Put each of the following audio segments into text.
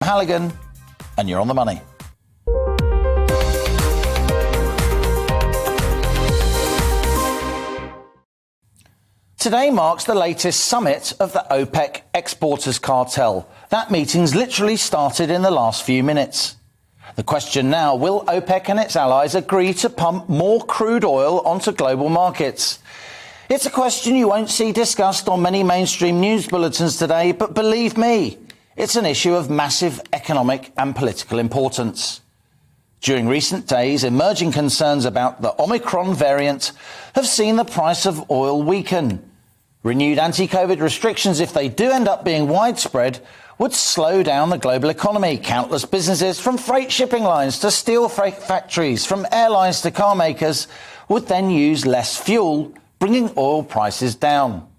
Halligan, and you're on the money. Today marks the latest summit of the OPEC exporters cartel. That meeting's literally started in the last few minutes. The question now, will OPEC and its allies agree to pump more crude oil onto global markets? It's a question you won't see discussed on many mainstream news bulletins today, but believe me, it's an issue of massive economic and political importance. During recent days, emerging concerns about the Omicron variant have seen the price of oil weaken. Renewed anti-COVID restrictions, if they do end up being widespread, would slow down the global economy. Countless businesses, from freight shipping lines to steel factories, from airlines to car makers, would then use less fuel, bringing oil prices down.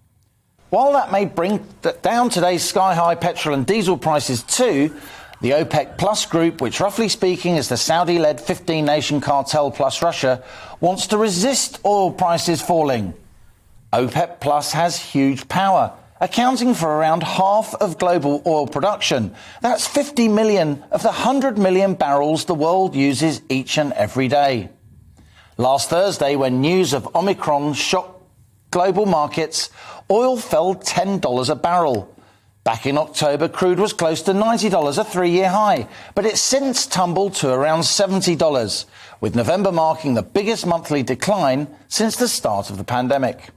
While that may bring down today's sky-high petrol and diesel prices too, the OPEC Plus group, which roughly speaking is the Saudi-led 15-nation cartel plus Russia, wants to resist oil prices falling. OPEC Plus has huge power, accounting for around half of global oil production. That's 50 million of the 100 million barrels the world uses each and every day. Last Thursday, when news of Omicron shocked global markets, oil fell $10 a barrel. Back in October, crude was close to $90, a three-year high, but it's since tumbled to around $70, with November marking the biggest monthly decline since the start of the pandemic.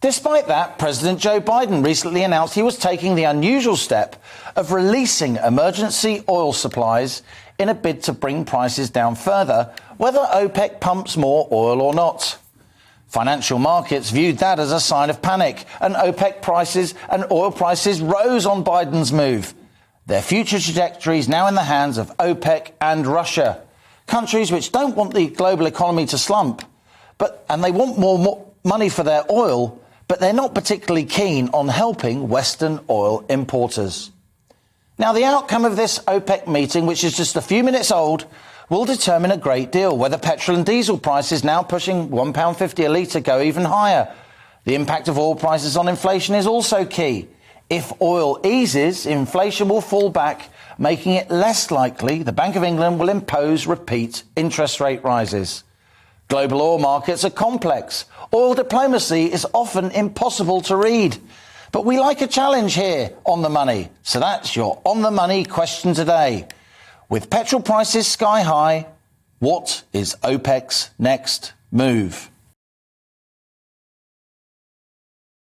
Despite that, President Joe Biden recently announced he was taking the unusual step of releasing emergency oil supplies in a bid to bring prices down further, whether OPEC pumps more oil or not. Financial markets viewed that as a sign of panic, and OPEC prices and oil prices rose on Biden's move. Their future trajectory is now in the hands of OPEC and Russia, countries which don't want the global economy to slump, and they want more money for their oil, but they're not particularly keen on helping Western oil importers. Now, the outcome of this OPEC meeting, which is just a few minutes old, will determine a great deal, whether petrol and diesel prices now pushing £1.50 a litre go even higher. The impact of oil prices on inflation is also key. If oil eases, inflation will fall back, making it less likely the Bank of England will impose repeat interest rate rises. Global oil markets are complex. Oil diplomacy is often impossible to read. But we like a challenge here on the money. So that's your on the money question today. With petrol prices sky high, what is OPEC's next move?